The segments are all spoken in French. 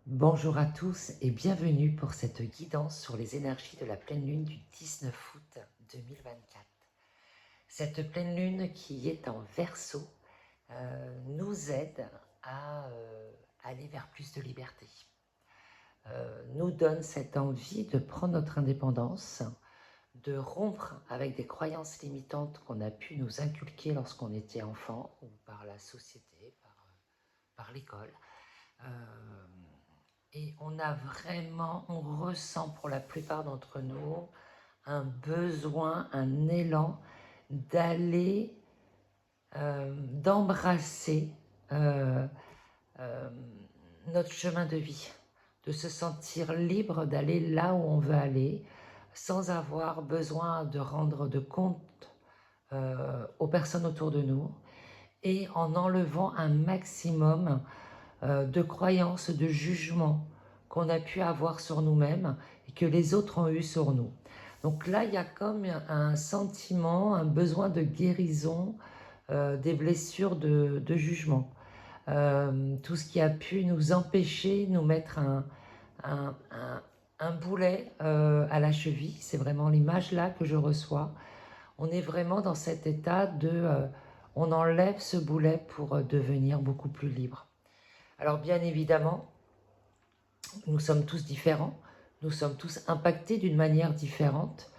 Bonjour à tous et bienvenue pour cette guidance sur les énergies de la pleine lune du 19 août 2024. Cette pleine lune qui est en Verseau nous aide à aller vers plus de liberté, nous donne cette envie de prendre notre indépendance, de rompre avec des croyances limitantes qu'on a pu nous inculquer lorsqu'on était enfant ou par la société, par l'école. Et on ressent pour la plupart d'entre nous un besoin, un élan d'aller, d'embrasser euh, euh, notre chemin de vie, de se sentir libre d'aller là où on veut aller, sans avoir besoin de rendre de compte aux personnes autour de nous, et en enlevant un maximum de croyances, de jugements qu'on a pu avoir sur nous-mêmes et que les autres ont eu sur nous. Donc là, il y a comme un sentiment, un besoin de guérison des blessures de jugement. Tout ce qui a pu nous empêcher, nous mettre un, un, un boulet à la cheville, c'est vraiment l'image là que je reçois. On est vraiment dans cet état de... on enlève ce boulet pour devenir beaucoup plus libre. Alors bien évidemment, nous sommes tous différents, nous sommes tous impactés d'une manière différente,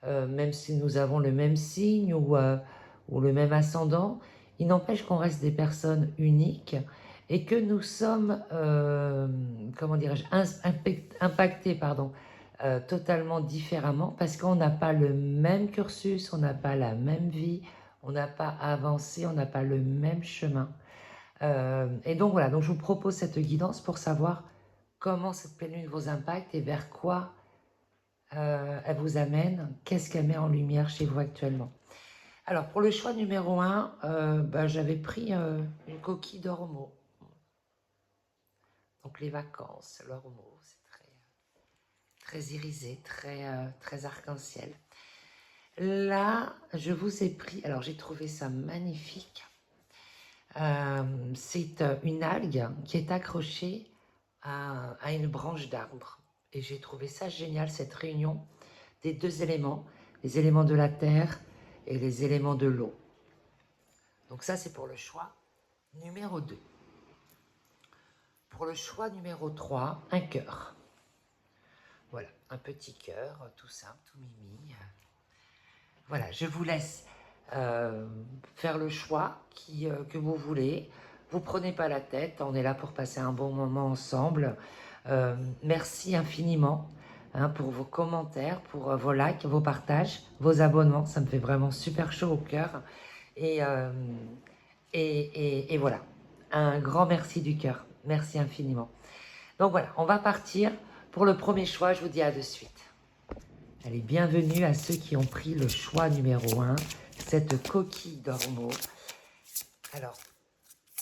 même si nous avons le même signe ou le même ascendant, il n'empêche qu'on reste des personnes uniques et que nous sommes, comment dirais-je, impactés, totalement différemment parce qu'on n'a pas le même cursus, on n'a pas la même vie, on n'a pas avancé, on n'a pas le même chemin. Et donc voilà, donc je vous propose cette guidance pour savoir comment cette pleine lune vous impacte et vers quoi elle vous amène, qu'est-ce qu'elle met en lumière chez vous actuellement. Alors pour le choix numéro 1, j'avais pris une coquille d'ormeau. Donc les vacances, l'ormeau, c'est très irisé, très arc-en-ciel. Là, je vous ai pris, alors j'ai trouvé ça magnifique. C'est une algue qui est accrochée à une branche d'arbre. Et j'ai trouvé ça génial, cette réunion des deux éléments, les éléments de la terre et les éléments de l'eau. Donc ça, c'est pour le choix numéro 2. Pour le choix numéro 3, un cœur. Voilà, un petit cœur, tout simple, tout mimi. Voilà, je vous laisse faire le choix que vous voulez. Vous prenez pas la tête, on est là pour passer un bon moment ensemble. Merci infiniment pour vos commentaires, pour vos likes, vos partages, vos abonnements. Ça me fait vraiment super chaud au cœur. Et, et voilà, un grand merci du cœur. Merci infiniment. Donc voilà, on va partir pour le premier choix. Je vous dis à de suite. Allez, bienvenue à ceux qui ont pris le choix numéro 1, cette coquille d'ormeau. Alors,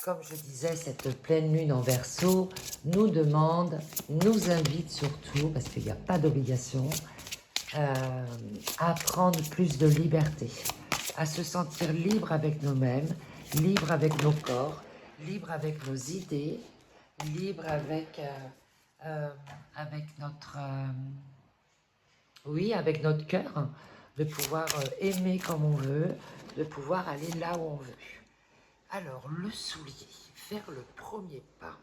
comme je disais, cette pleine lune en Verseau nous demande, nous invite surtout, parce qu'il n'y a pas d'obligation, à prendre plus de liberté, à se sentir libre avec nous-mêmes, libre avec nos corps, libre avec nos idées, libre avec notre... oui, avec notre cœur, de pouvoir aimer comme on veut, de pouvoir aller là où on veut. Alors, le soulier, faire le premier pas.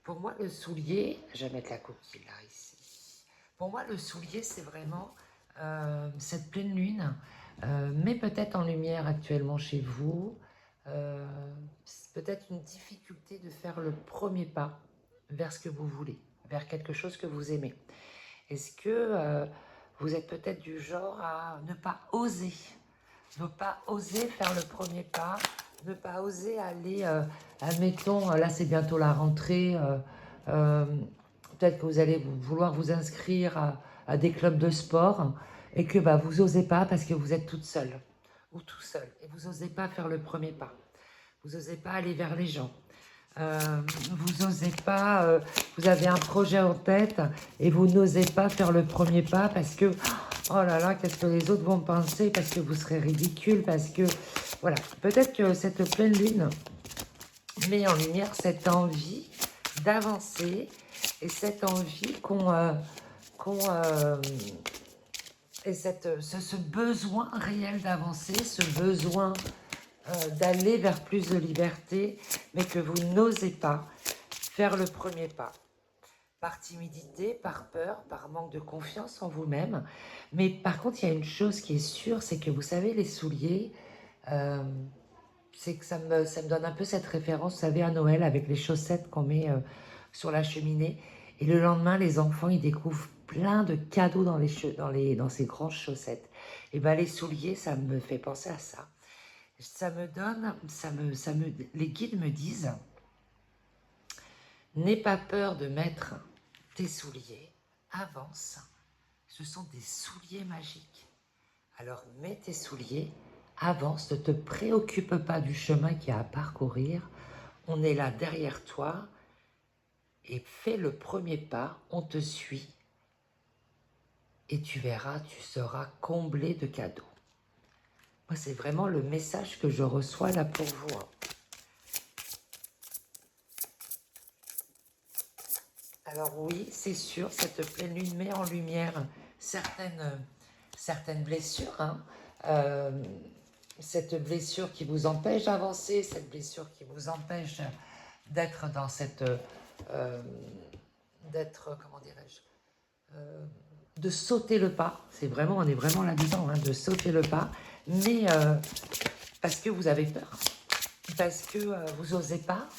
Pour moi, le soulier, je vais mettre la coquille là, ici. Pour moi, le soulier, c'est vraiment cette pleine lune, mais peut-être en lumière actuellement chez vous, peut-être une difficulté de faire le premier pas vers ce que vous voulez, vers quelque chose que vous aimez. Est-ce que vous êtes peut-être du genre à ne pas oser faire le premier pas, ne pas oser aller, admettons, là c'est bientôt la rentrée, peut-être que vous allez vouloir vous inscrire à des clubs de sport et que vous n'osez pas parce que vous êtes toute seule ou tout seul et vous n'osez pas faire le premier pas, vous n'osez pas aller vers les gens. Vous n'osez pas, vous avez un projet en tête et vous n'osez pas faire le premier pas parce que, oh là là, qu'est-ce que les autres vont penser, parce que vous serez ridicule, parce que, voilà. Peut-être que cette pleine lune met en lumière cette envie d'avancer et cette envie et ce besoin réel d'avancer, ce besoin d'aller vers plus de liberté, mais que vous n'osez pas faire le premier pas. Par timidité, par peur, par manque de confiance en vous-même. Mais par contre, il y a une chose qui est sûre, c'est que vous savez, les souliers, c'est que ça me donne un peu cette référence, vous savez, à Noël, avec les chaussettes qu'on met sur la cheminée. Et le lendemain, les enfants, ils découvrent plein de cadeaux dans ces grandes chaussettes. Et bien, les souliers, ça me fait penser à ça. Les guides me disent, n'aie pas peur de mettre tes souliers, avance. Ce sont des souliers magiques. Alors mets tes souliers, avance, ne te préoccupe pas du chemin qu'il y a à parcourir. On est là derrière toi et fais le premier pas, on te suit et tu verras, tu seras comblé de cadeaux. Moi, c'est vraiment le message que je reçois là pour vous. Alors oui, c'est sûr, cette pleine lune met en lumière certaines blessures. Cette blessure qui vous empêche d'avancer, cette blessure qui vous empêche d'être dans cette... comment dirais-je, de sauter le pas. On est vraiment là-dedans, de sauter le pas. Mais parce que vous avez peur, parce que vous n'osez pas,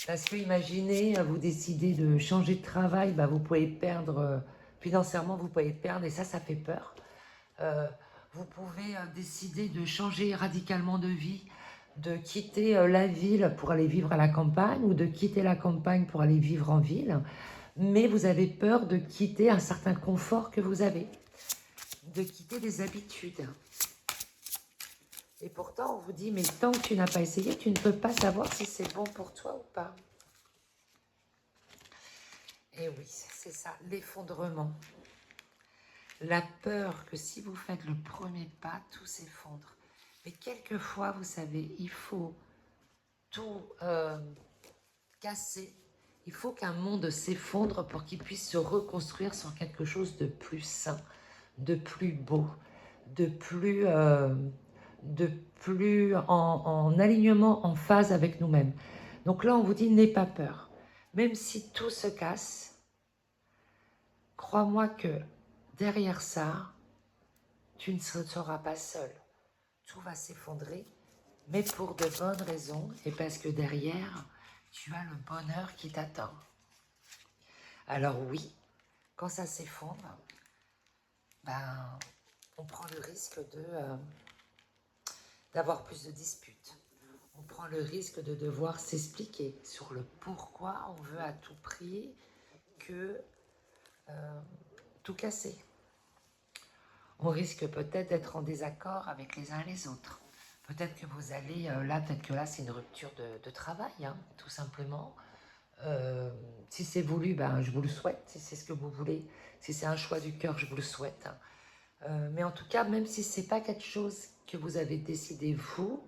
parce que imaginez, vous décidez de changer de travail, vous pouvez perdre, financièrement vous pouvez perdre et ça fait peur. Vous pouvez décider de changer radicalement de vie, de quitter la ville pour aller vivre à la campagne ou de quitter la campagne pour aller vivre en ville. Mais vous avez peur de quitter un certain confort que vous avez, de quitter des habitudes. Et pourtant, on vous dit, mais tant que tu n'as pas essayé, tu ne peux pas savoir si c'est bon pour toi ou pas. Et oui, c'est ça, l'effondrement. La peur que si vous faites le premier pas, tout s'effondre. Mais quelquefois, vous savez, il faut tout casser. Il faut qu'un monde s'effondre pour qu'il puisse se reconstruire sur quelque chose de plus sain, de plus beau, de plus en alignement, en phase avec nous-mêmes. Donc là, on vous dit, n'aie pas peur. Même si tout se casse, crois-moi que derrière ça, tu ne seras pas seul. Tout va s'effondrer, mais pour de bonnes raisons et parce que derrière, tu as le bonheur qui t'attend. Alors oui, quand ça s'effondre, on prend le risque d'avoir plus de disputes. On prend le risque de devoir s'expliquer sur le pourquoi on veut à tout prix tout casser. On risque peut-être d'être en désaccord avec les uns et les autres. Peut-être que vous allez, peut-être que là c'est une rupture de travail, tout simplement. Si c'est voulu, je vous le souhaite, si c'est ce que vous voulez. Si c'est un choix du cœur, je vous le souhaite. Mais en tout cas, même si ce n'est pas quelque chose que vous avez décidé vous,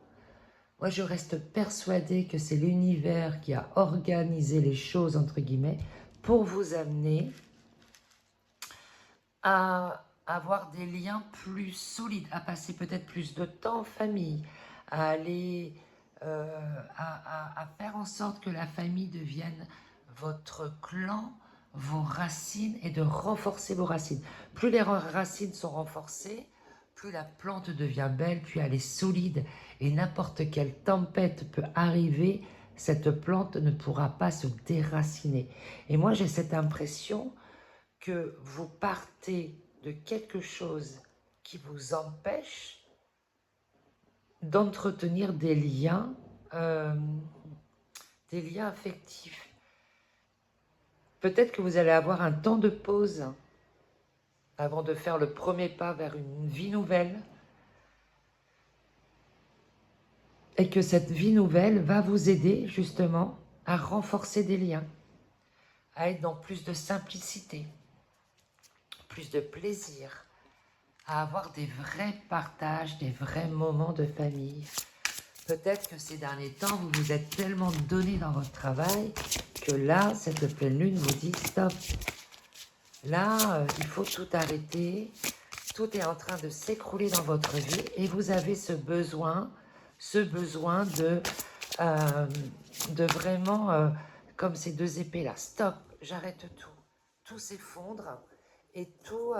moi je reste persuadée que c'est l'univers qui a organisé les choses, entre guillemets, pour vous amener à avoir des liens plus solides, à passer peut-être plus de temps en famille, à aller, à faire en sorte que la famille devienne votre clan, vos racines et de renforcer vos racines. Plus les racines sont renforcées, plus la plante devient belle, plus elle est solide et n'importe quelle tempête peut arriver, cette plante ne pourra pas se déraciner. Et moi j'ai cette impression que vous partez de quelque chose qui vous empêche d'entretenir des liens affectifs. Peut-être que vous allez avoir un temps de pause avant de faire le premier pas vers une vie nouvelle et que cette vie nouvelle va vous aider justement à renforcer des liens, à être dans plus de simplicité, plus de plaisir, à avoir des vrais partages, des vrais moments de famille, Peut-être que ces derniers temps, vous vous êtes tellement donné dans votre travail que là, cette pleine lune vous dit stop. Là, il faut tout arrêter. Tout est en train de s'écrouler dans votre vie et vous avez ce besoin euh, de vraiment, comme ces deux épées là, stop, j'arrête tout. Tout s'effondre et tout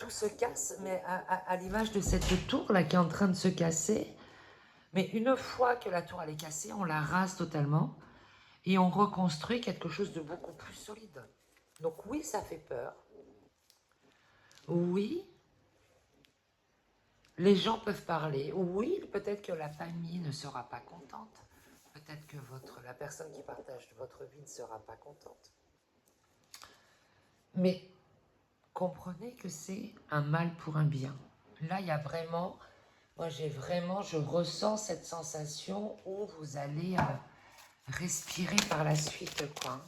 se casse, mais à l'image de cette tour là qui est en train de se casser. Mais une fois que la tour elle est cassée, on la rase totalement et on reconstruit quelque chose de beaucoup plus solide. Donc oui, ça fait peur. Oui, les gens peuvent parler. Oui, peut-être que la famille ne sera pas contente. Peut-être que la personne qui partage votre vie ne sera pas contente. Mais comprenez que c'est un mal pour un bien. Là, il y a vraiment, je ressens cette sensation où vous allez respirer par la suite, quoi.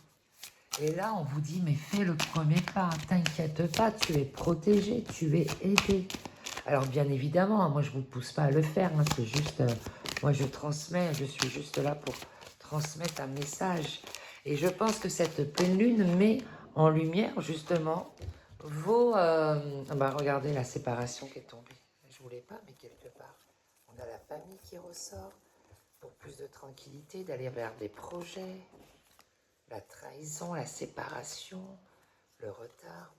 Et là, on vous dit, mais fais le premier pas, t'inquiète pas, tu es protégé, tu es aidé. Alors, bien évidemment, moi, je ne vous pousse pas à le faire, hein, c'est juste, moi, je transmets, je suis juste là pour transmettre un message. Et je pense que cette pleine lune met en lumière, justement, regardez la séparation qui est tombée. Je ne voulais pas, mais quelque part, on a la famille qui ressort pour plus de tranquillité, d'aller vers des projets, la trahison, la séparation, le retard.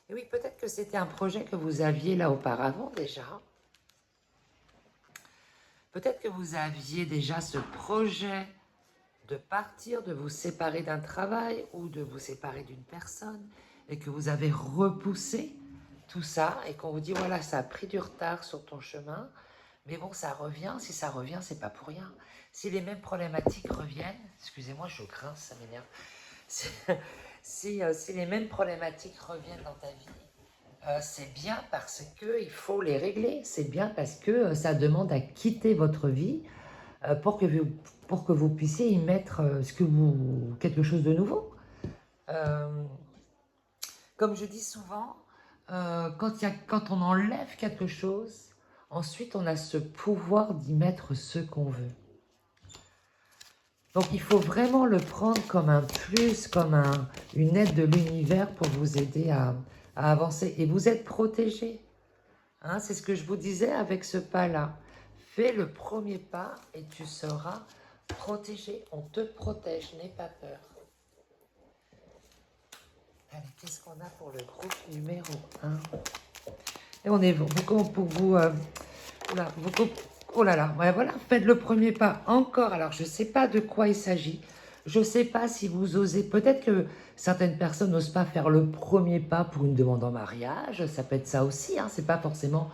Et oui, peut-être que c'était un projet que vous aviez là auparavant déjà. Peut-être que vous aviez déjà ce projet de partir, de vous séparer d'un travail ou de vous séparer d'une personne et que vous avez repoussé tout ça et qu'on vous dit voilà, ça a pris du retard sur ton chemin, mais bon, ça revient. Si ça revient, c'est pas pour rien. Si les mêmes problématiques reviennent, excusez-moi, je grince, ça m'énerve. Si les mêmes problématiques reviennent dans ta vie, c'est bien parce qu'il faut les régler. C'est bien parce que ça demande à quitter votre vie pour que vous puissiez y mettre quelque chose de nouveau. Euh, Comme je dis souvent, quand on enlève quelque chose, ensuite on a ce pouvoir d'y mettre ce qu'on veut. Donc il faut vraiment le prendre comme un plus, comme une aide de l'univers pour vous aider à avancer. Et vous êtes protégé. Hein, c'est ce que je vous disais avec ce pas-là. Fais le premier pas et tu seras protégé. On te protège, n'aie pas peur. Allez, qu'est-ce qu'on a pour le groupe numéro 1? Et on est pour vous... oh là là, ouais, voilà, faites le premier pas encore. Alors, je ne sais pas de quoi il s'agit. Je ne sais pas si vous osez. Peut-être que certaines personnes n'osent pas faire le premier pas pour une demande en mariage. Ça peut être ça aussi. Hein. Ce n'est pas forcément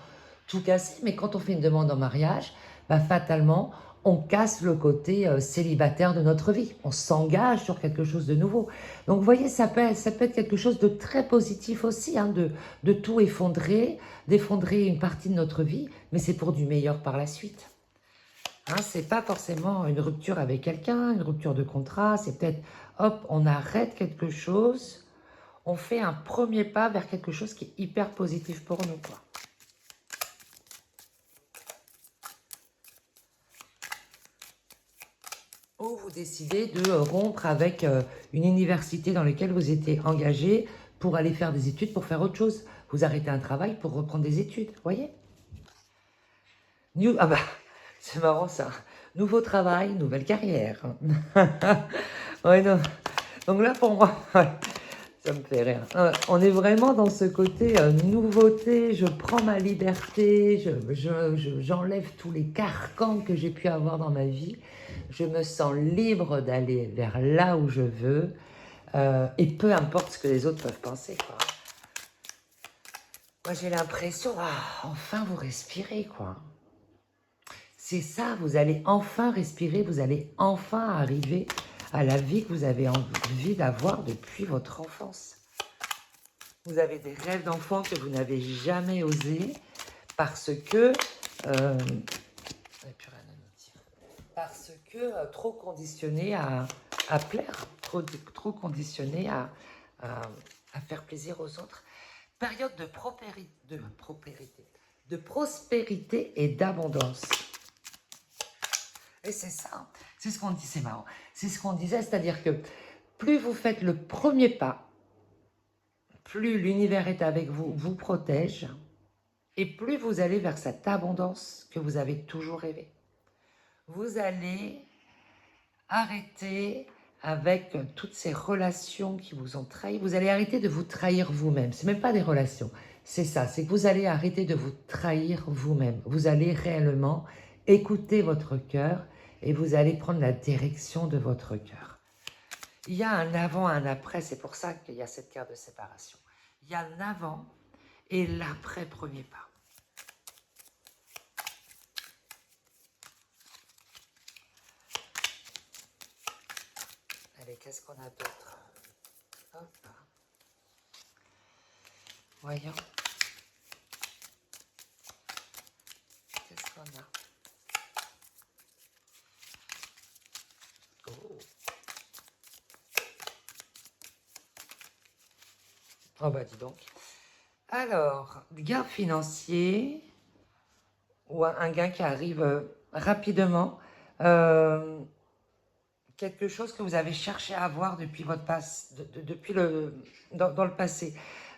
tout casser. Mais quand on fait une demande en mariage, bah, fatalement, on casse le côté célibataire de notre vie. On s'engage sur quelque chose de nouveau. Donc, vous voyez, ça peut être quelque chose de très positif aussi, hein, de tout effondrer, d'effondrer une partie de notre vie, mais c'est pour du meilleur par la suite. Hein, c'est pas forcément une rupture avec quelqu'un, une rupture de contrat, c'est peut-être, hop, on arrête quelque chose, on fait un premier pas vers quelque chose qui est hyper positif pour nous, quoi. Ou vous décidez de rompre avec une université dans laquelle vous étiez engagé pour aller faire des études, pour faire autre chose. Vous arrêtez un travail pour reprendre des études, vous voyez? Ah bah, c'est marrant ça. Nouveau travail, nouvelle carrière. Ouais, non. Donc là, pour moi, ouais, ça me fait rire. On est vraiment dans ce côté nouveauté, je prends ma liberté, j'enlève tous les carcans que j'ai pu avoir dans ma vie. Je me sens libre d'aller vers là où je veux. Et peu importe ce que les autres peuvent penser, quoi. Moi, j'ai l'impression, enfin, vous respirez, quoi. C'est ça, vous allez enfin respirer, vous allez enfin arriver à la vie que vous avez envie d'avoir depuis votre enfance. Vous avez des rêves d'enfant que vous n'avez jamais osé parce que trop conditionné à plaire, trop conditionné à faire plaisir aux autres. Période de prospérité. de prospérité et d'abondance. Et c'est ça, c'est ce qu'on dit, c'est marrant. C'est ce qu'on disait, c'est-à-dire que plus vous faites le premier pas, plus l'univers est avec vous, vous protège, et plus vous allez vers cette abondance que vous avez toujours rêvé. Vous allez arrêter avec toutes ces relations qui vous ont trahi. Vous allez arrêter de vous trahir vous-même. Ce n'est même pas des relations, c'est ça, c'est que vous allez arrêter de vous trahir vous-même. Vous allez réellement écouter votre cœur et vous allez prendre la direction de votre cœur. Il y a un avant, un après, c'est pour ça qu'il y a cette carte de séparation. Il y a un avant et l'après premier pas. Allez, qu'est-ce qu'on a d'autre? Hop. Voyons. Qu'est-ce qu'on a? Oh. Oh bah dis donc. Alors, gain financier ou un gain qui arrive rapidement. Quelque chose que vous avez cherché à avoir depuis votre depuis dans le passé.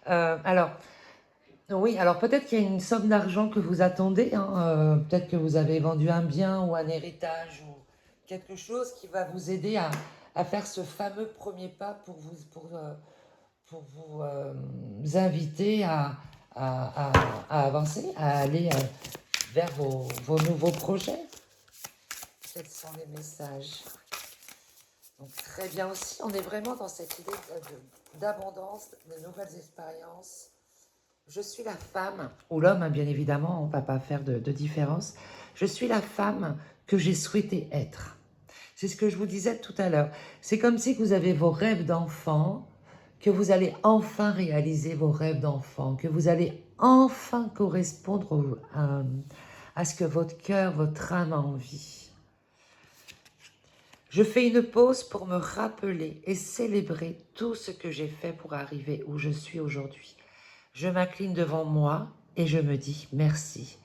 Alors, oui, alors peut-être qu'il y a une somme d'argent que vous attendez, hein, peut-être que vous avez vendu un bien ou un héritage ou quelque chose qui va vous aider à faire ce fameux premier pas pour vous inviter à avancer, à aller vers vos nouveaux projets. Quels sont les messages? Donc très bien aussi, on est vraiment dans cette idée d'abondance, de nouvelles expériences. Je suis la femme, ou l'homme, hein, bien évidemment, on ne va pas faire de différence. Je suis la femme que j'ai souhaité être. C'est ce que je vous disais tout à l'heure. C'est comme si vous avez vos rêves d'enfant, que vous allez enfin réaliser vos rêves d'enfant, que vous allez enfin correspondre à ce que votre cœur, votre âme a envie. Je fais une pause pour me rappeler et célébrer tout ce que j'ai fait pour arriver où je suis aujourd'hui. Je m'incline devant moi et je me dis merci,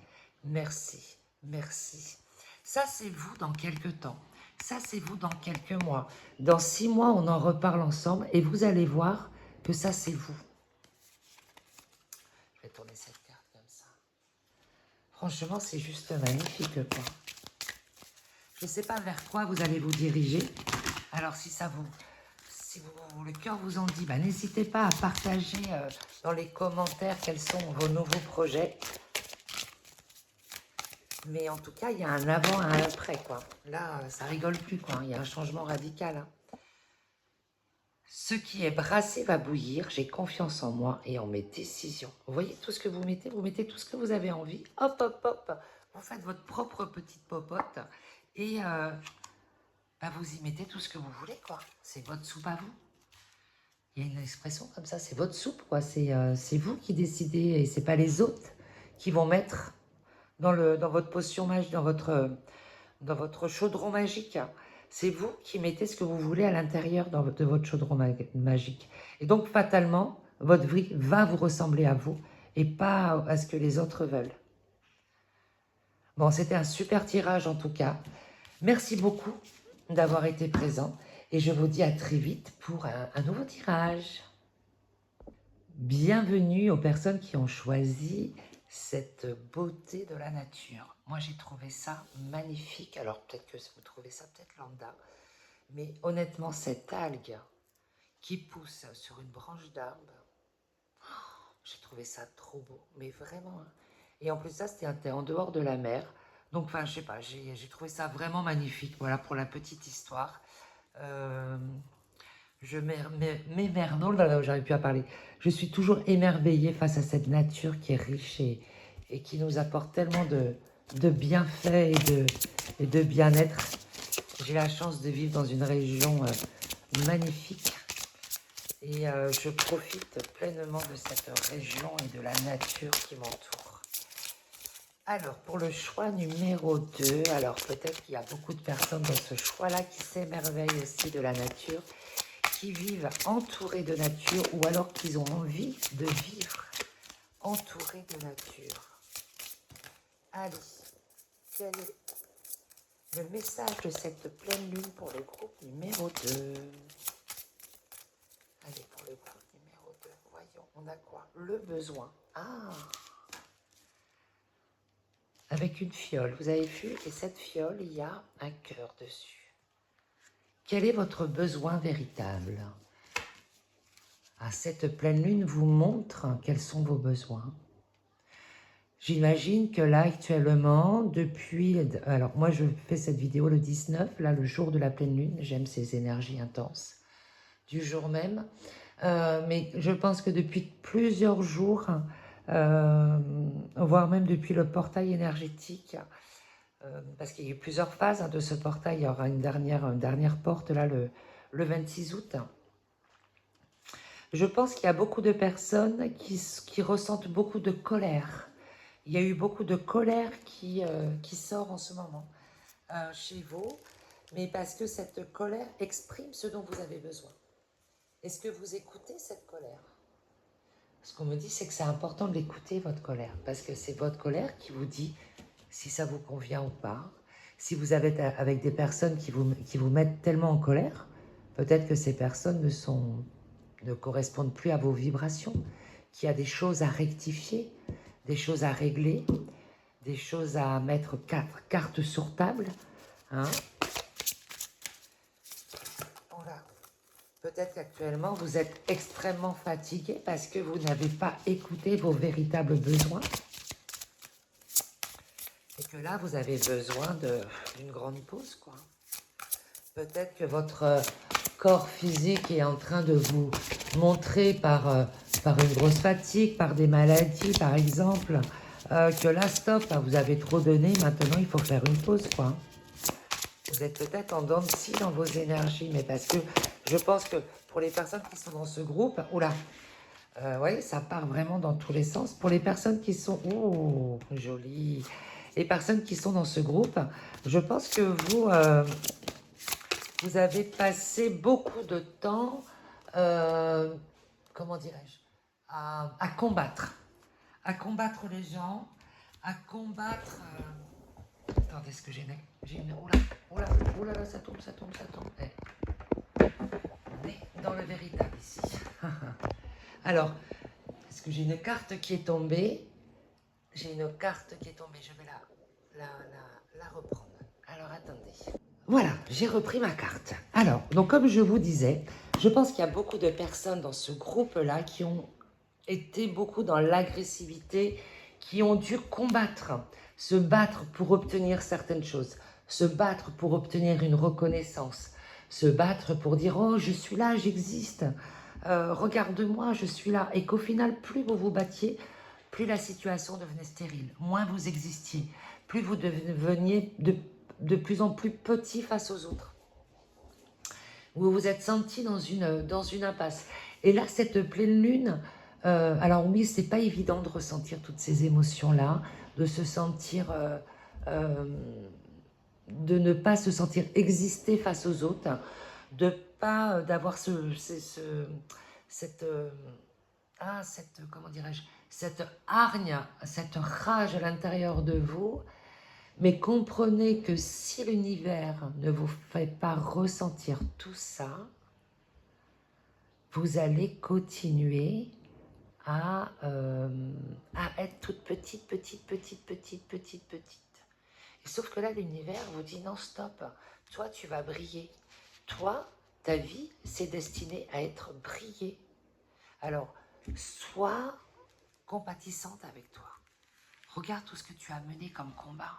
merci, merci. Ça, c'est vous dans quelques temps. Ça, c'est vous dans quelques mois. Dans 6 mois, on en reparle ensemble et vous allez voir que ça, c'est vous. Je vais tourner cette carte comme ça. Franchement, c'est juste magnifique, quoi. Je ne sais pas vers quoi vous allez vous diriger. Alors, si le cœur vous en dit, bah, n'hésitez pas à partager dans les commentaires quels sont vos nouveaux projets. Mais en tout cas, il y a un avant et un après, quoi. Là, ça rigole plus, quoi. Il y a un changement radical. Hein. Ce qui est brassé va bouillir. J'ai confiance en moi et en mes décisions. Vous voyez tout ce que vous mettez tout ce que vous avez envie. Hop, hop, hop. Vous faites votre propre petite popote et bah, vous y mettez tout ce que vous voulez, quoi. C'est votre soupe à vous. Il y a une expression comme ça, c'est votre soupe, quoi. C'est vous qui décidez et c'est pas les autres qui vont mettre dans votre potion magique, dans votre chaudron magique. C'est vous qui mettez ce que vous voulez à l'intérieur de votre chaudron magique. Et donc, fatalement, votre vie va vous ressembler à vous et pas à ce que les autres veulent. Bon, c'était un super tirage en tout cas. Merci beaucoup d'avoir été présent et je vous dis à très vite pour un nouveau tirage. Bienvenue aux personnes qui ont choisi cette beauté de la nature. Moi, j'ai trouvé ça magnifique. Alors, peut-être que vous trouvez ça peut-être lambda. Mais honnêtement, cette algue qui pousse sur une branche d'arbre, j'ai trouvé ça trop beau. Mais vraiment. Hein. Et en plus, ça, c'était en dehors de la mer. Donc, enfin, je sais pas, j'ai trouvé ça vraiment magnifique. Voilà pour la petite histoire. Je j'arrive plus à parler. Je suis toujours émerveillée face à cette nature qui est riche et qui nous apporte tellement de bienfaits et de bien-être. J'ai la chance de vivre dans une région magnifique et je profite pleinement de cette région et de la nature qui m'entoure. Alors, pour le choix numéro 2, alors peut-être qu'il y a beaucoup de personnes dans ce choix-là qui s'émerveillent aussi de la nature, qui vivent entourés de nature ou alors qu'ils ont envie de vivre entourés de nature. Allez, quel est le message de cette pleine lune pour le groupe numéro 2? Allez, pour le groupe numéro 2, voyons, on a quoi? Le besoin. Ah, avec une fiole, vous avez vu, et cette fiole, il y a un cœur dessus. Quel est votre besoin véritable? Ah, cette pleine lune vous montre quels sont vos besoins. J'imagine que là, actuellement, depuis... Alors, moi, je fais cette vidéo le 19, là, le jour de la pleine lune. J'aime ces énergies intenses du jour même. Mais je pense que depuis plusieurs jours, voire même depuis le portail énergétique, parce qu'il y a eu plusieurs phases de ce portail. Il y aura une dernière porte, là, le 26 août. Je pense qu'il y a beaucoup de personnes qui ressentent beaucoup de colère. Il y a eu beaucoup de colère qui sort en ce moment chez vous, mais parce que cette colère exprime ce dont vous avez besoin. Est-ce que vous écoutez cette colère? Ce qu'on me dit, c'est que c'est important de l'écouter, votre colère, parce que c'est votre colère qui vous dit si ça vous convient ou pas. Si vous êtes avec des personnes qui vous mettent tellement en colère, peut-être que ces personnes ne correspondent plus à vos vibrations, qu'il y a des choses à rectifier, des choses à régler, des choses à mettre cartes sur table. Hein. Voilà. Peut-être qu'actuellement, vous êtes extrêmement fatigué parce que vous n'avez pas écouté vos véritables besoins. Et que là, vous avez besoin d'une grande pause, quoi. Peut-être que votre corps physique est en train de vous montrer par une grosse fatigue, par des maladies, par exemple, que là, stop, vous avez trop donné, maintenant, il faut faire une pause, quoi. Vous êtes peut-être en dents de scie dans vos énergies, mais parce que je pense que pour les personnes qui sont dans ce groupe, oula, oui, ça part vraiment dans tous les sens. Pour les personnes qui sont, oh, joli, les personnes qui sont dans ce groupe, je pense que vous avez passé beaucoup de temps, comment dirais-je, à combattre les gens, à combattre... Attendez, est-ce que j'ai une... Oula, là, ça tombe. On est dans le véritable ici. Alors, est-ce que j'ai une carte qui est tombée? J'ai une carte qui est tombée, je vais la reprendre. Alors, attendez. Voilà, j'ai repris ma carte. Alors, donc comme je vous disais, je pense qu'il y a beaucoup de personnes dans ce groupe-là qui ont été beaucoup dans l'agressivité, qui ont dû combattre, se battre pour obtenir certaines choses, se battre pour obtenir une reconnaissance, se battre pour dire « Oh, je suis là, j'existe, regarde-moi, je suis là ». Et qu'au final, plus vous vous battiez, plus la situation devenait stérile, moins vous existiez, plus vous deveniez de plus en plus petit face aux autres. Vous vous êtes senti dans une impasse. Et là, cette pleine lune, alors oui, c'est pas évident de ressentir toutes ces émotions-là, de se sentir, de ne pas se sentir exister face aux autres, de pas d'avoir comment dirais-je, cette hargne, cette rage à l'intérieur de vous. Mais comprenez que si l'univers ne vous fait pas ressentir tout ça, vous allez continuer à être toute petite. Et sauf que là, l'univers vous dit non, stop, toi, tu vas briller. Toi, ta vie, c'est destiné à être brillée. Alors, sois compatissante avec toi. Regarde tout ce que tu as mené comme combat.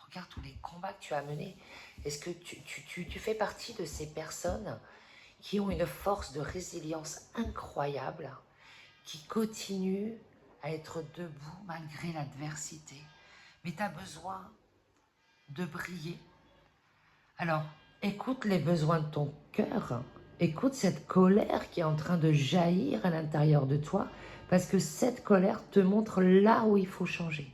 Regarde tous les combats que tu as menés. Est-ce que tu fais partie de ces personnes qui ont une force de résilience incroyable, qui continuent à être debout malgré l'adversité? Mais tu as besoin de briller. Alors, écoute les besoins de ton cœur. Écoute cette colère qui est en train de jaillir à l'intérieur de toi, parce que cette colère te montre là où il faut changer.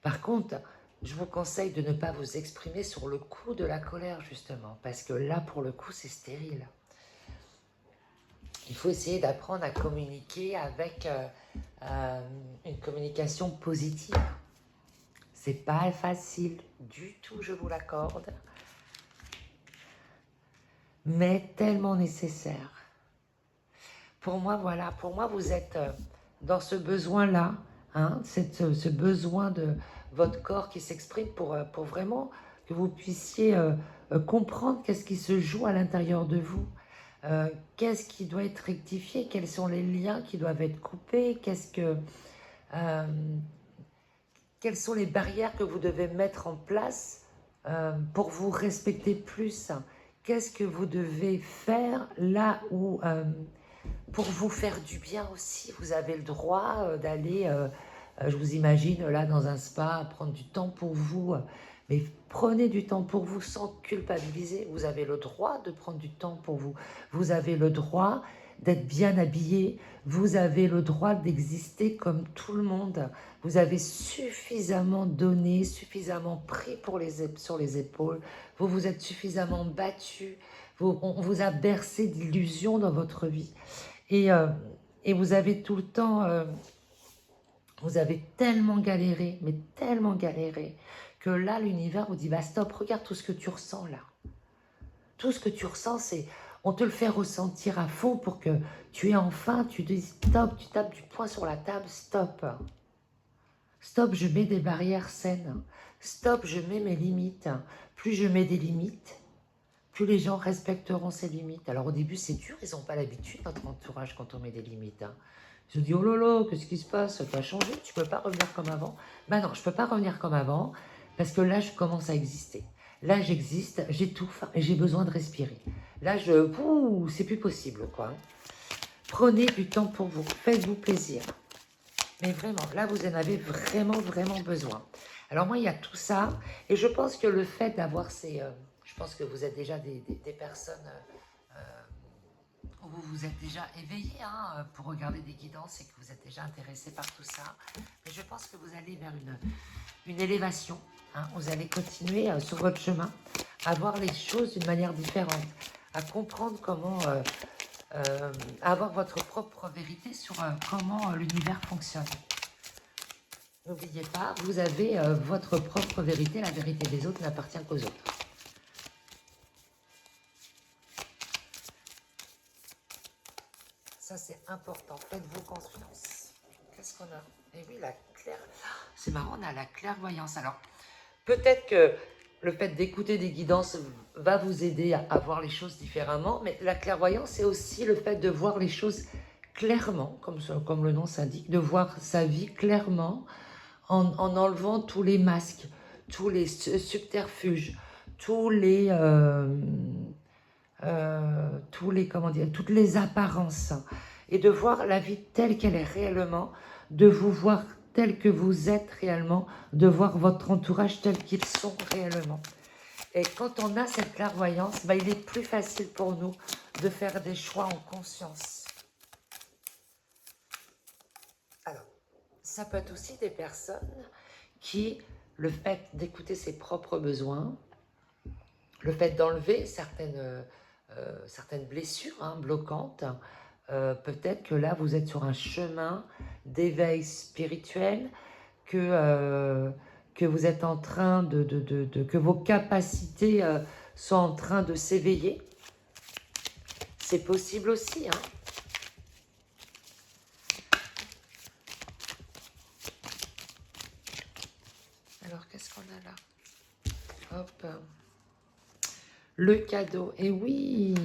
Par contre, je vous conseille de ne pas vous exprimer sur le coup de la colère, justement, parce que là, pour le coup, c'est stérile. Il faut essayer d'apprendre à communiquer avec une communication positive. C'est pas facile du tout, je vous l'accorde, mais tellement nécessaire. Pour moi, voilà, pour moi, vous êtes dans ce besoin-là, hein, ce besoin de votre corps qui s'exprime pour vraiment que vous puissiez comprendre qu'est-ce qui se joue à l'intérieur de vous. Qu'est-ce qui doit être rectifié, quels sont les liens qui doivent être coupés, euh, quelles sont les barrières que vous devez mettre en place pour vous respecter plus. Qu'est-ce que vous devez faire là où, pour vous faire du bien aussi, vous avez le droit d'aller, je vous imagine là dans un spa, prendre du temps pour vous, mais prenez du temps pour vous sans culpabiliser. Vous avez le droit de prendre du temps pour vous. Vous avez le droit d'être bien habillé. Vous avez le droit d'exister comme tout le monde. Vous avez suffisamment donné, suffisamment pris sur les épaules. Vous vous êtes suffisamment battu. On vous a bercé d'illusions dans votre vie. Et vous avez tout le temps, vous avez tellement galéré, mais tellement galéré, que là, l'univers vous dit, bah stop, regarde tout ce que tu ressens là. Tout ce que tu ressens, c'est, on te le fait ressentir à fond pour que tu aies enfin, tu dis stop, tu tapes du poing sur la table, stop. Stop, je mets des barrières saines. Stop, je mets mes limites. Plus je mets des limites, plus les gens respecteront ces limites. Alors au début, c'est dur, ils n'ont pas l'habitude, notre entourage, quand on met des limites. Ils se disent, oh là là, qu'est-ce qui se passe? Tu as changé, tu ne peux pas revenir comme avant. Ben non, je ne peux pas revenir comme avant, parce que là, je commence à exister. Là, j'existe, j'étouffe et j'ai besoin de respirer. Là, c'est plus possible, quoi. Prenez du temps pour vous, faites-vous plaisir. Mais vraiment, là, vous en avez vraiment, vraiment besoin. Alors moi, il y a tout ça, et je pense que le fait d'avoir ces... je pense que vous êtes déjà des personnes où vous vous êtes déjà éveillé pour regarder des guidances et que vous êtes déjà intéressé par tout ça. Mais je pense que vous allez vers une élévation. Vous allez continuer sur votre chemin à voir les choses d'une manière différente, à comprendre comment avoir votre propre vérité sur comment l'univers fonctionne. N'oubliez pas, vous avez votre propre vérité, la vérité des autres n'appartient qu'aux autres. Ça, c'est important. Faites-vous confiance. Qu'est-ce qu'on a? Eh oui, la claire... C'est marrant, on a la clairvoyance. Alors, peut-être que le fait d'écouter des guidances va vous aider à voir les choses différemment, mais la clairvoyance, c'est aussi le fait de voir les choses clairement, comme le nom s'indique, de voir sa vie clairement en enlevant tous les masques, tous les subterfuges, comment dire, toutes les apparences, et de voir la vie telle qu'elle est réellement, de vous voir tel que vous êtes réellement, de voir votre entourage tel qu'ils sont réellement. Et quand on a cette clairvoyance, il est plus facile pour nous de faire des choix en conscience. Alors, ça peut être aussi des personnes qui, le fait d'écouter ses propres besoins, le fait d'enlever certaines blessures bloquantes, peut-être que là, vous êtes sur un chemin d'éveil spirituel, que vous êtes en train que vos capacités sont en train de s'éveiller. C'est possible aussi. Alors, qu'est-ce qu'on a là? Hop. Le cadeau. Et oui,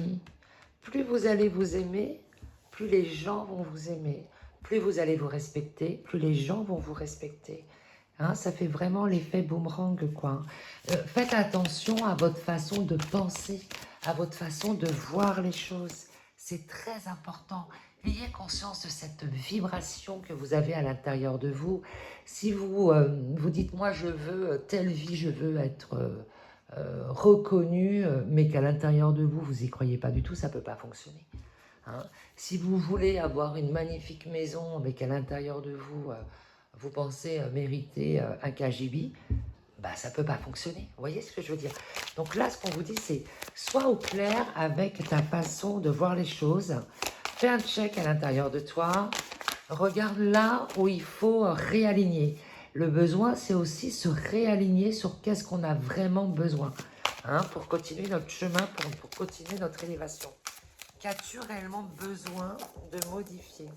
plus vous allez vous aimer, plus les gens vont vous aimer. Plus vous allez vous respecter, plus les gens vont vous respecter. Ça fait vraiment l'effet boomerang, quoi. Faites attention à votre façon de penser, à votre façon de voir les choses. C'est très important. Ayez conscience de cette vibration que vous avez à l'intérieur de vous. Si vous vous dites, moi je veux telle vie, je veux être reconnu, mais qu'à l'intérieur de vous, vous n'y croyez pas du tout, ça ne peut pas fonctionner. Si vous voulez avoir une magnifique maison, mais qu'à l'intérieur de vous, vous pensez mériter un KGB, ça ne peut pas fonctionner. Vous voyez ce que je veux dire? Donc là, ce qu'on vous dit, c'est sois au clair avec ta façon de voir les choses. Fais un check à l'intérieur de toi. Regarde là où il faut réaligner. Le besoin, c'est aussi se réaligner sur qu'est-ce qu'on a vraiment besoin, hein, pour continuer notre chemin, pour continuer notre élévation. Qu'as-tu réellement besoin de modifier?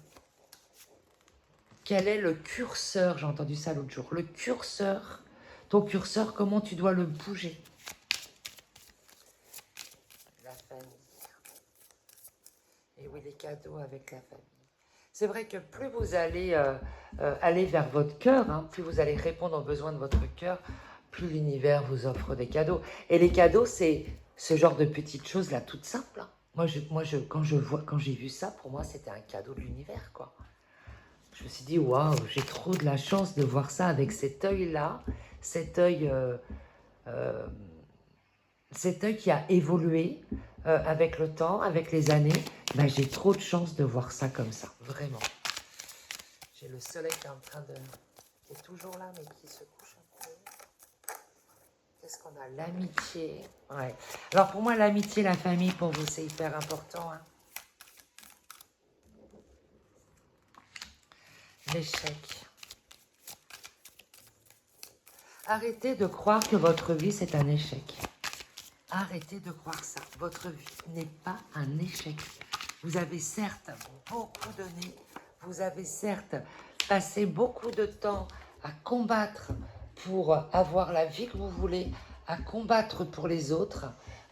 Quel est le curseur? J'ai entendu ça l'autre jour. Le curseur, ton curseur, comment tu dois le bouger? La famille. Et oui, les cadeaux avec la famille. C'est vrai que plus vous allez aller vers votre cœur, hein, plus vous allez répondre aux besoins de votre cœur, plus l'univers vous offre des cadeaux. Et les cadeaux, c'est ce genre de petites choses là, toutes simples, hein. Quand j'ai vu ça, pour moi, c'était un cadeau de l'univers, quoi. Je me suis dit, waouh, j'ai trop de la chance de voir ça avec cet œil-là, cet œil, euh, cet œil qui a évolué avec le temps, avec les années. Ben, j'ai trop de chance de voir ça comme ça, vraiment. J'ai le soleil qui est en train de... qui est toujours là, mais qui se couche un peu. Qu'est-ce qu'on a? L'amitié. Ouais. Alors pour moi, l'amitié, la famille, pour vous, c'est hyper important, hein. L'échec. Arrêtez de croire que votre vie, c'est un échec. Arrêtez de croire ça. Votre vie n'est pas un échec. Vous avez certes beaucoup donné, vous avez certes passé beaucoup de temps à combattre pour avoir la vie que vous voulez, à combattre pour les autres,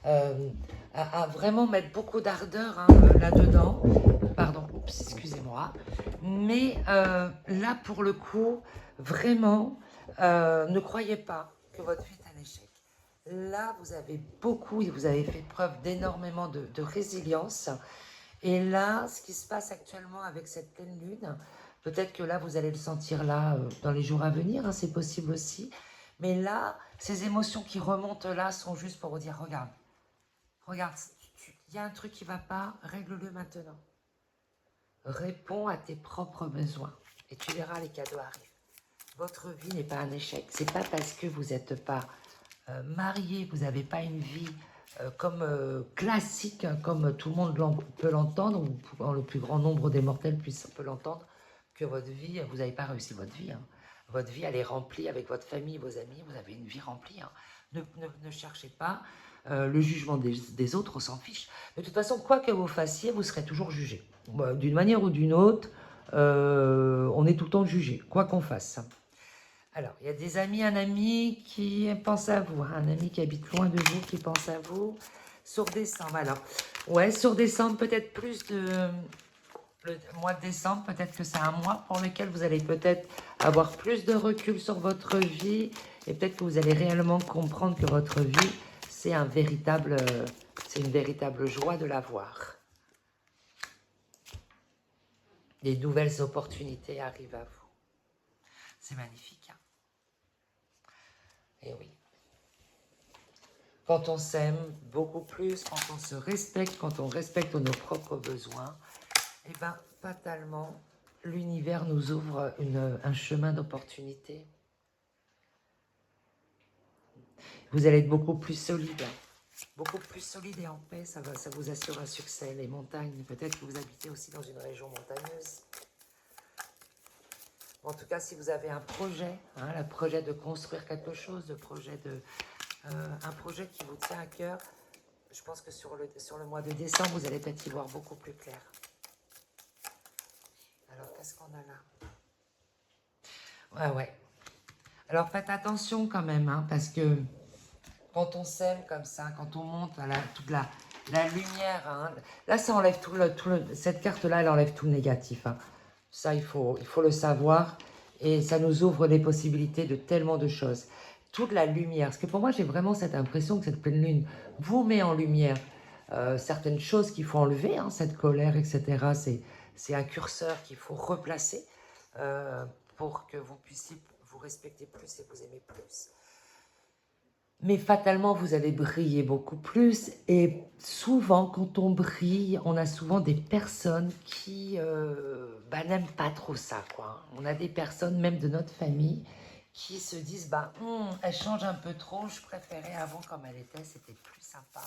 à vraiment mettre beaucoup d'ardeur, hein, là-dedans. Pardon, oups, excusez-moi. Mais là, pour le coup, vraiment, ne croyez pas que votre vie est un échec. Là, vous avez beaucoup, vous avez fait preuve d'énormément de résilience. Et là, ce qui se passe actuellement avec cette pleine lune, peut-être que là, vous allez le sentir là dans les jours à venir, hein, c'est possible aussi. Mais là, ces émotions qui remontent là sont juste pour vous dire, regarde, regarde, il y a un truc qui ne va pas, règle-le maintenant. Réponds à tes propres besoins et tu verras, les cadeaux arrivent. Votre vie n'est pas un échec. C'est pas parce que vous n'êtes pas marié, vous n'avez pas une vie comme classique, hein, comme tout le monde peut l'entendre, ou le plus grand nombre des mortels peut l'entendre, que votre vie, vous n'avez pas réussi votre vie, hein. Votre vie, elle est remplie avec votre famille, vos amis, vous avez une vie remplie, hein. Ne cherchez pas le jugement des autres, on s'en fiche. De toute façon, quoi que vous fassiez, vous serez toujours jugé. D'une manière ou d'une autre, on est tout le temps jugé, quoi qu'on fasse. Alors, il y a des amis, un ami qui pense à vous, un ami qui habite loin de vous, qui pense à vous. Sur décembre, alors, ouais, sur décembre, peut-être plus de... Le mois de décembre, peut-être que c'est un mois pour lequel vous allez peut-être avoir plus de recul sur votre vie et peut-être que vous allez réellement comprendre que votre vie, c'est une véritable joie de l'avoir. Des nouvelles opportunités arrivent à vous. C'est magnifique, hein? Et oui. Quand on s'aime beaucoup plus, quand on se respecte, quand on respecte nos propres besoins, et bien, fatalement, l'univers nous ouvre un chemin d'opportunité. Vous allez être beaucoup plus solide et en paix, ça vous assure un succès. Les montagnes, peut-être que vous habitez aussi dans une région montagneuse. En tout cas, si vous avez un projet, hein, le projet de construire quelque chose, un projet qui vous tient à cœur, je pense que sur le mois de décembre, vous allez peut-être y voir beaucoup plus clair. Alors, qu'est-ce qu'on a là? Ouais. Alors, faites attention quand même, hein, parce que quand on s'aime comme ça, quand on monte à toute la lumière, hein, là, ça enlève cette carte-là, elle enlève tout le négatif, hein. Ça, il faut le savoir, et ça nous ouvre les possibilités de tellement de choses. Toute la lumière, parce que pour moi, j'ai vraiment cette impression que cette pleine lune vous met en lumière certaines choses qu'il faut enlever, hein, cette colère, etc. C'est un curseur qu'il faut replacer pour que vous puissiez vous respecter plus et vous aimer plus. Mais fatalement, vous allez briller beaucoup plus. Et souvent, quand on brille, on a souvent des personnes qui n'aiment pas trop ça, quoi. On a des personnes, même de notre famille, qui se disent elle change un peu trop, je préférais avant comme elle était, c'était plus sympa.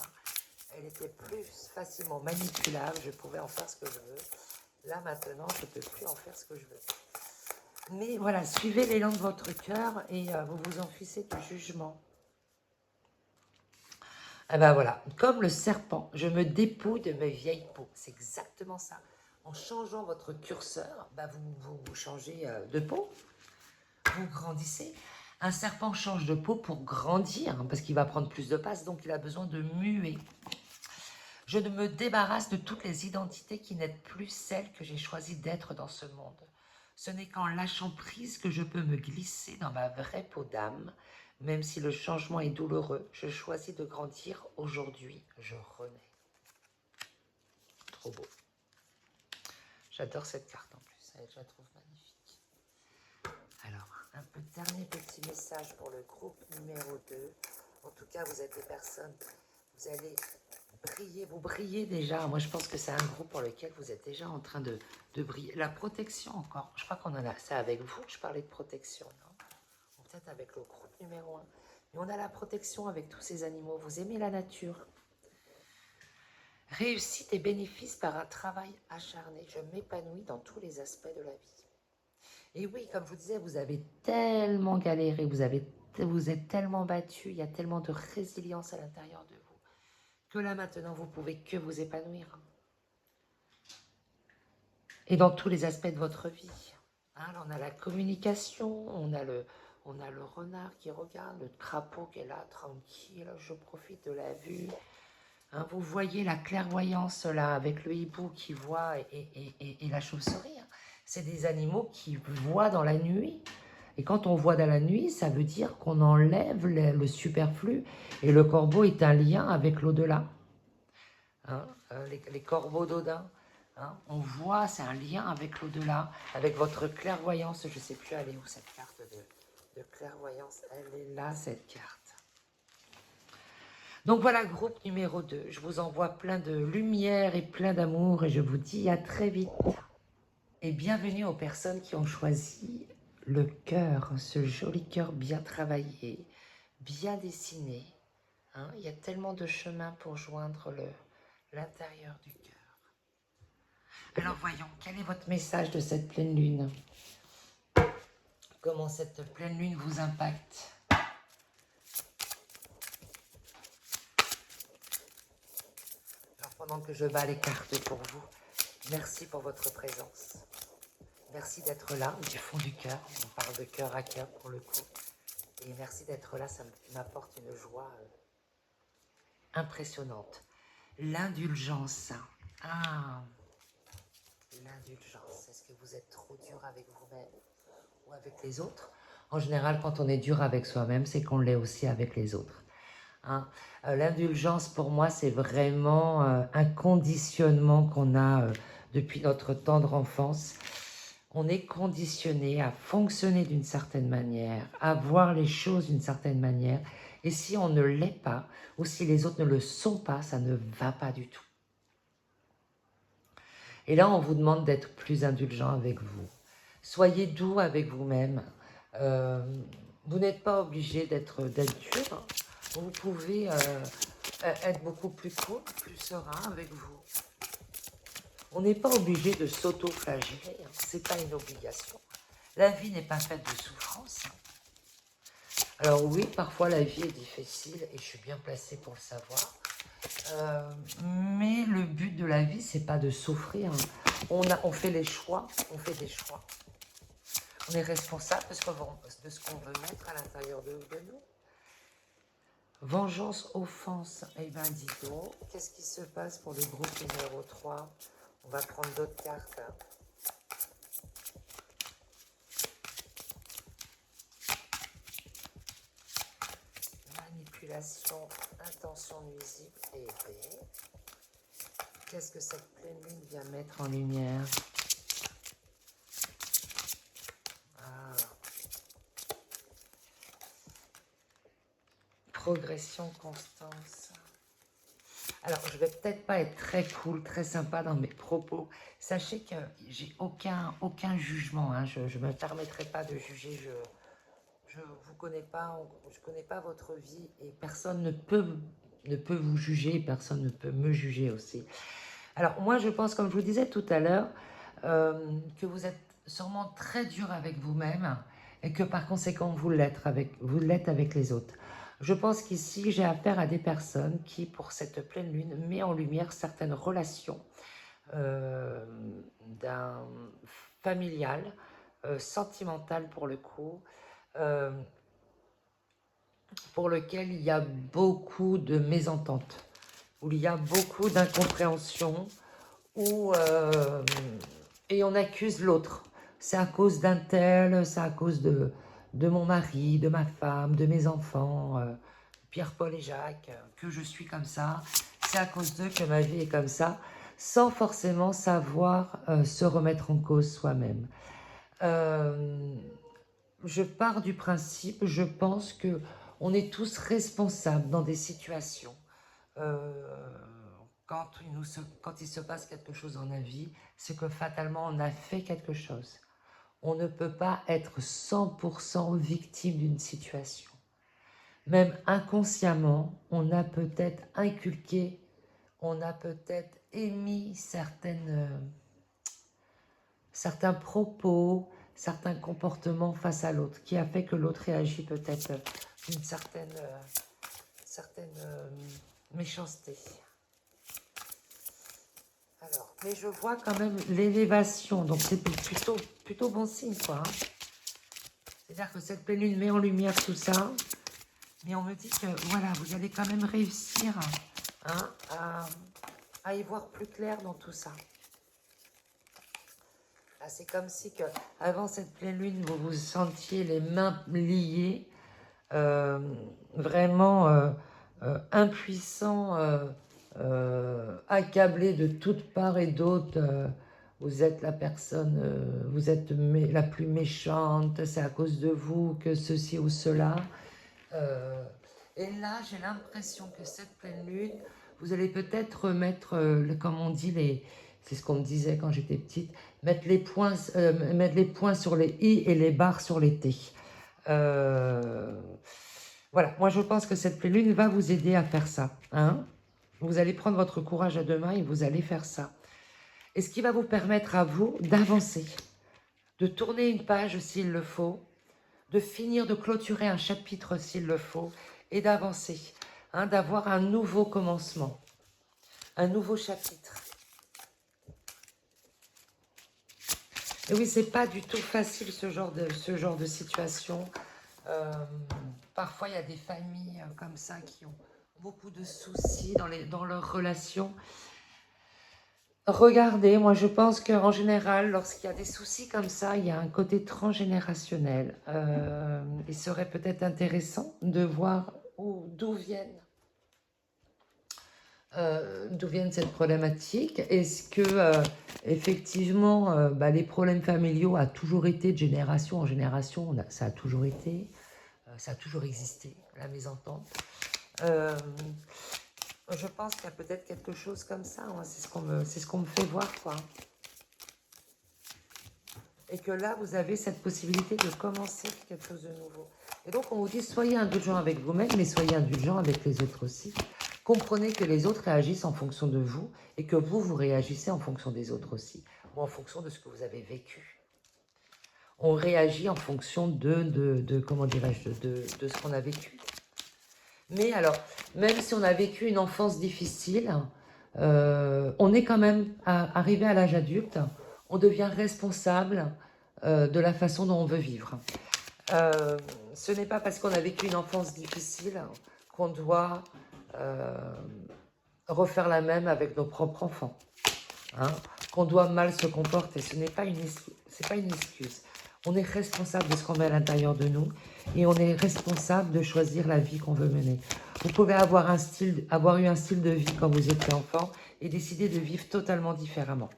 Elle était plus facilement manipulable, je pouvais en faire ce que je veux. Là, maintenant, je ne peux plus en faire ce que je veux. Mais voilà, suivez l'élan de votre cœur et vous vous en fincez du jugement. Ah ben voilà, comme le serpent, je me dépouille de mes vieilles peaux. C'est exactement ça. En changeant votre curseur, bah vous changez de peau, vous grandissez. Un serpent change de peau pour grandir, parce qu'il va prendre plus de place, donc il a besoin de muer. Je me débarrasse de toutes les identités qui n'êtes plus celles que j'ai choisi d'être dans ce monde. Ce n'est qu'en lâchant prise que je peux me glisser dans ma vraie peau d'âme. Même si le changement est douloureux, je choisis de grandir. Aujourd'hui, je renais. Trop beau. J'adore cette carte en plus, je la trouve magnifique. Alors, un dernier petit message pour le groupe numéro 2. En tout cas, vous êtes des personnes, vous allez briller, vous brillez déjà. Moi, je pense que c'est un groupe pour lequel vous êtes déjà en train de briller. La protection encore, je crois qu'on en a, c'est avec vous que je parlais de protection, non? Peut-être avec le groupe numéro 1. Mais on a la protection avec tous ces animaux. Vous aimez la nature. Réussite et bénéfice par un travail acharné. Je m'épanouis dans tous les aspects de la vie. Et oui, comme je vous disais, vous avez tellement galéré, vous êtes tellement battu, il y a tellement de résilience à l'intérieur de vous, que là maintenant, vous pouvez que vous épanouir. Et dans tous les aspects de votre vie. Hein, là, on a la communication, on a le renard qui regarde, le crapaud qui est là, tranquille, je profite de la vue. Hein, vous voyez la clairvoyance là, avec le hibou qui voit et la chauve-souris. Hein. C'est des animaux qui voient dans la nuit. Et quand on voit dans la nuit, ça veut dire qu'on enlève le superflu. Et le corbeau est un lien avec l'au-delà. Hein, les corbeaux d'Odin. Hein, on voit, c'est un lien avec l'au-delà, avec votre clairvoyance. Je ne sais plus, elle est où cette carte de clairvoyance? Elle est là, cette carte. Donc voilà, groupe numéro 2. Je vous envoie plein de lumière et plein d'amour et je vous dis à très vite. Et bienvenue aux personnes qui ont choisi le cœur, ce joli cœur bien travaillé, bien dessiné. Hein, il y a tellement de chemins pour joindre l'intérieur du cœur. Alors voyons, quel est votre message de cette pleine lune? Comment cette pleine lune vous impacte? Alors pendant que je bats les cartes pour vous, merci pour votre présence. Merci d'être là, du fond du cœur. On parle de cœur à cœur pour le coup. Et merci d'être là, ça m'apporte une joie impressionnante. L'indulgence. Ah, l'indulgence. Est-ce que vous êtes trop dur avec vous-même ou avec les autres? En général, quand on est dur avec soi-même, c'est qu'on l'est aussi avec les autres. Hein. L'indulgence, pour moi, c'est vraiment un conditionnement qu'on a depuis notre tendre enfance. On est conditionné à fonctionner d'une certaine manière, à voir les choses d'une certaine manière. Et si on ne l'est pas, ou si les autres ne le sont pas, ça ne va pas du tout. Et là, on vous demande d'être plus indulgent avec vous. Soyez doux avec vous-même. Vous n'êtes pas obligé d'être dur. Vous pouvez être beaucoup plus cool, plus serein avec vous. On n'est pas obligé de s'auto-flageller. Hein. Ce n'est pas une obligation. La vie n'est pas faite de souffrance. Alors oui, parfois la vie est difficile et je suis bien placée pour le savoir. Mais le but de la vie, c'est pas de souffrir. On fait les choix, on fait des choix. On est responsable de ce qu'on veut mettre à l'intérieur de nous. Vengeance, offense, eh bien dis donc, qu'est-ce qui se passe pour le groupe numéro 3? On va prendre d'autres cartes. Hein. Manipulation, intention nuisible et épée. Qu'est-ce que cette pleine lune vient mettre en lumière? Progression, constance. Alors, je vais peut-être pas être très cool, très sympa dans mes propos. Sachez que j'ai aucun jugement. Hein. Je ne me permettrai pas de juger. Je vous connais pas, je connais pas votre vie et personne ne peut vous juger, personne ne peut me juger aussi. Alors moi je pense, comme je vous disais tout à l'heure, que vous êtes sûrement très dur avec vous-même et que par conséquent vous l'êtes avec les autres. Je pense qu'ici j'ai affaire à des personnes qui, pour cette pleine lune, met en lumière certaines relations euh, d'un familial, sentimental pour le coup, euh, pour lequel il y a beaucoup de mésententes, où il y a beaucoup d'incompréhension, et on accuse l'autre. C'est à cause d'un tel, c'est à cause de mon mari, de ma femme, de mes enfants, Pierre, Paul et Jacques, que je suis comme ça. C'est à cause d'eux que ma vie est comme ça, sans forcément savoir se remettre en cause soi-même. Je pars du principe, je pense que on est tous responsables dans des situations. Euh, quand il se passe quelque chose dans la vie, c'est que fatalement on a fait quelque chose. On ne peut pas être 100% victime d'une situation. Même inconsciemment, on a peut-être inculqué, on a peut-être émis certains propos, certains comportements face à l'autre, qui a fait que l'autre réagit peut-être d'une certaine méchanceté. Alors, mais je vois quand même l'élévation, donc c'est plutôt bon signe, quoi. Hein. C'est-à-dire que cette pleine lune met en lumière tout ça, mais on me dit que, voilà, vous allez quand même réussir hein, à y voir plus clair dans tout ça. C'est comme si que avant cette pleine lune, vous vous sentiez les mains liées, vraiment impuissant, accablé de toutes parts et d'autres. Vous êtes la personne, vous êtes la plus méchante, c'est à cause de vous que ceci ou cela. Et là, j'ai l'impression que cette pleine lune, vous allez peut-être mettre, comme on dit, c'est ce qu'on me disait quand j'étais petite, mettre les points sur les i et les barres sur les t. Voilà, moi je pense que cette pleine lune va vous aider à faire ça. Hein. Vous allez prendre votre courage à deux mains et vous allez faire ça. Et ce qui va vous permettre à vous d'avancer, de tourner une page s'il le faut, de finir, de clôturer un chapitre s'il le faut, et d'avancer, hein, d'avoir un nouveau commencement, un nouveau chapitre. Et oui, c'est pas du tout facile ce genre de situation. Parfois, il y a des familles comme ça qui ont beaucoup de soucis dans leurs relations. Regardez, moi je pense qu'en général, lorsqu'il y a des soucis comme ça, il y a un côté transgénérationnel. Il serait peut-être intéressant de voir d'où viennent cette problématique. Est-ce que effectivement les problèmes familiaux a toujours été de génération en génération, ça a toujours été, ça a toujours existé, la mésentente. Je pense qu'il y a peut-être quelque chose comme ça, hein. C'est ce qu'on me fait voir, quoi. Et que là, vous avez cette possibilité de commencer quelque chose de nouveau. Et donc, on vous dit, soyez indulgent avec vous-même, mais soyez indulgent avec les autres aussi. Comprenez que les autres réagissent en fonction de vous et que vous réagissez en fonction des autres aussi, ou en fonction de ce que vous avez vécu. On réagit en fonction comment dirais-je, de ce qu'on a vécu. Mais alors, même si on a vécu une enfance difficile, on est quand même arrivé à l'âge adulte, on devient responsable de la façon dont on veut vivre. Ce n'est pas parce qu'on a vécu une enfance difficile qu'on doit refaire la même avec nos propres enfants. Hein, qu'on doit mal se comporter, ce n'est pas une excuse. On est responsable de ce qu'on met à l'intérieur de nous et on est responsable de choisir la vie qu'on veut mener. Vous pouvez avoir eu un style de vie quand vous étiez enfant et décider de vivre totalement différemment.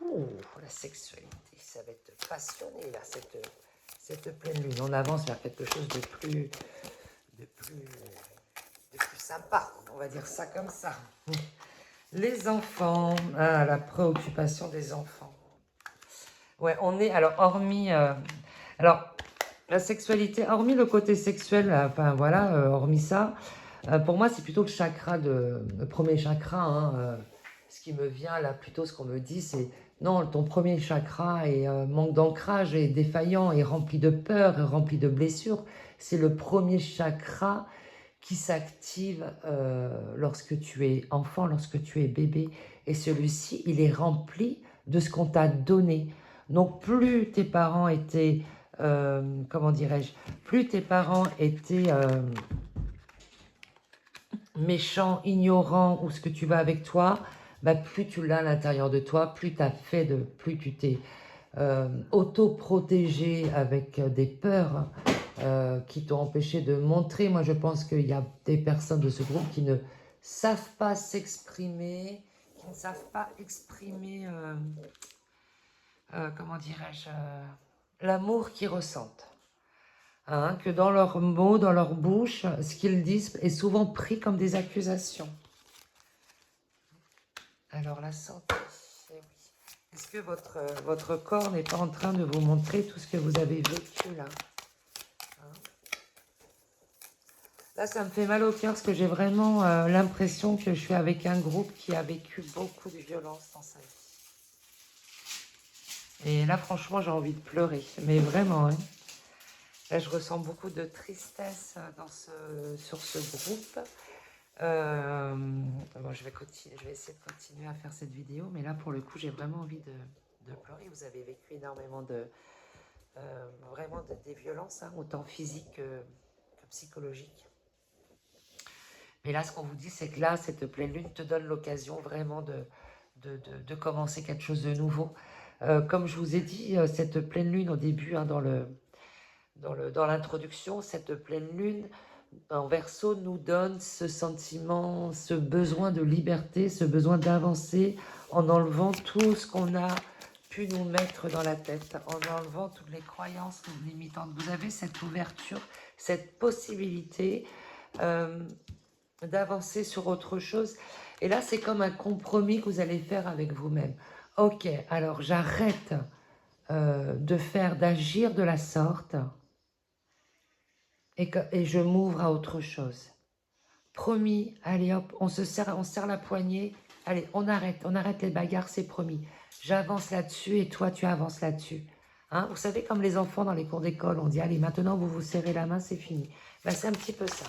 Ouh, la sexualité, ça va être passionné là, cette pleine lune. On avance vers quelque chose de plus sympa, on va dire ça comme ça. Les enfants, la préoccupation des enfants. Ouais, on est, alors, hormis, la sexualité, hormis le côté sexuel, hormis ça, pour moi, c'est plutôt le premier chakra, hein, ce qui me vient là, plutôt ce qu'on me dit, c'est Non, ton premier chakra est manque d'ancrage, est défaillant, est rempli de peur, est rempli de blessures. C'est le premier chakra qui s'active lorsque tu es enfant, lorsque tu es bébé. Et celui-ci, il est rempli de ce qu'on t'a donné. Donc plus tes parents étaient, comment dirais-je, plus tes parents étaient méchants, ignorants, ou ce que tu vas avec toi, bah, plus tu l'as à l'intérieur de toi, plus plus tu t'es auto-protégé avec des peurs qui t'ont empêché de montrer. Moi, je pense qu'il y a des personnes de ce groupe qui ne savent pas s'exprimer, qui ne savent pas exprimer, comment dirais-je, l'amour qu'ils ressentent. Hein, que dans leurs mots, dans leur bouche, ce qu'ils disent est souvent pris comme des accusations. Alors la santé, eh oui. Est-ce que votre corps n'est pas en train de vous montrer tout ce que vous avez vécu là? Hein? Là, ça me fait mal au cœur parce que j'ai vraiment l'impression que je suis avec un groupe qui a vécu beaucoup de violence dans sa vie. Et là, franchement, j'ai envie de pleurer, mais vraiment, hein. Là, je ressens beaucoup de tristesse sur ce groupe. Bon, je vais essayer de continuer à faire cette vidéo, mais là, pour le coup, j'ai vraiment envie de pleurer. Vous avez vécu énormément des violences, hein, autant physiques que psychologiques. Mais là, ce qu'on vous dit, c'est que là, cette pleine lune te donne l'occasion vraiment de commencer quelque chose de nouveau. Comme je vous ai dit, cette pleine lune au début, hein, dans l'introduction, cette pleine lune en Verseau nous donne ce sentiment, ce besoin de liberté, ce besoin d'avancer en enlevant tout ce qu'on a pu nous mettre dans la tête, en enlevant toutes les croyances limitantes. Vous avez cette ouverture, cette possibilité d'avancer sur autre chose. Et là, c'est comme un compromis que vous allez faire avec vous-même. Ok, alors j'arrête d'agir de la sorte et je m'ouvre à autre chose. Promis, allez hop, on serre la poignée, allez, on arrête les bagarres, c'est promis. J'avance là-dessus et toi, tu avances là-dessus. Hein, vous savez, comme les enfants dans les cours d'école, on dit, allez, maintenant, vous vous serrez la main, c'est fini. Ben, c'est un petit peu ça.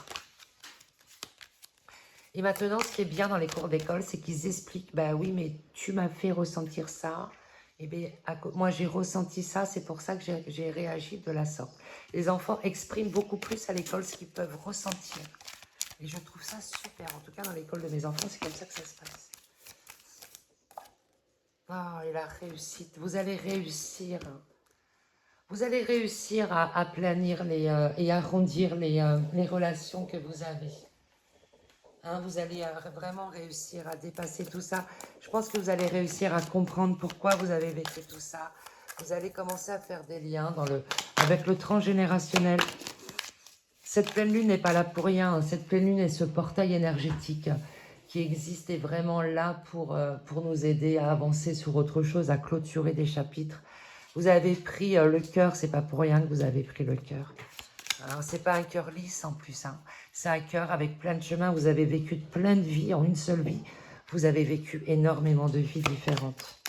Et maintenant, ce qui est bien dans les cours d'école, c'est qu'ils expliquent, bah oui, mais tu m'as fait ressentir ça. Et bien, moi, j'ai ressenti ça, c'est pour ça que j'ai réagi de la sorte. Les enfants expriment beaucoup plus à l'école ce qu'ils peuvent ressentir. Et je trouve ça super. En tout cas, dans l'école de mes enfants, c'est comme ça que ça se passe. Ah, et la réussite. Vous allez réussir. Vous allez réussir à planir et arrondir les relations que vous avez. Hein, vous allez vraiment réussir à dépasser tout ça. Je pense que vous allez réussir à comprendre pourquoi vous avez vécu tout ça. Vous allez commencer à faire des liens avec le transgénérationnel. Cette pleine lune n'est pas là pour rien. Cette pleine lune est ce portail énergétique qui existe et vraiment là pour nous aider à avancer sur autre chose, à clôturer des chapitres. Vous avez pris le cœur, c'est pas pour rien que vous avez pris le cœur. C'est pas un cœur lisse en plus, hein. C'est un cœur avec plein de chemins. Vous avez vécu plein de vies en une seule vie. Vous avez vécu énormément de vies différentes.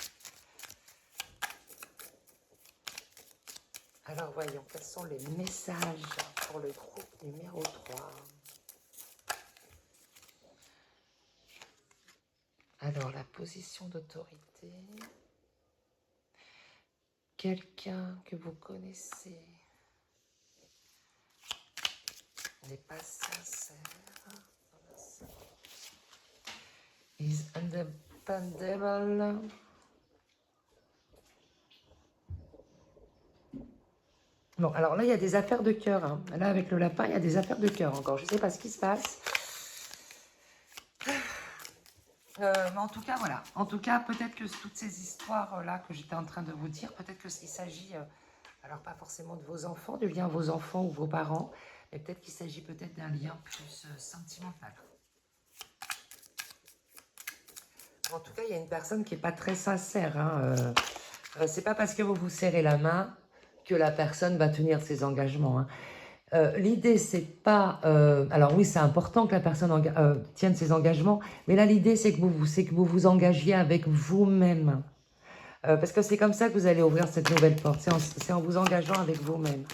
Alors voyons, quels sont les messages pour le groupe numéro 3. Alors la position d'autorité. Quelqu'un que vous connaissez n'est pas sincère. Is undependable. Bon, alors là, il y a des affaires de cœur. Hein. Là, avec le lapin, il y a des affaires de cœur encore. Je ne sais pas ce qui se passe. Mais en tout cas, voilà. En tout cas, peut-être que toutes ces histoires-là que j'étais en train de vous dire, peut-être qu'il s'agit, alors pas forcément de vos enfants, du lien vos enfants ou vos parents, mais peut-être qu'il s'agit peut-être d'un lien plus sentimental. En tout cas, il y a une personne qui n'est pas très sincère. Hein. C'est pas parce que vous vous serrez la main que la personne va tenir ses engagements. Hein. L'idée, c'est pas... alors oui, c'est important que la personne tienne ses engagements, mais là, l'idée, c'est que vous vous engagiez avec vous-même. Parce que c'est comme ça que vous allez ouvrir cette nouvelle porte. C'est en vous engageant avec vous-même.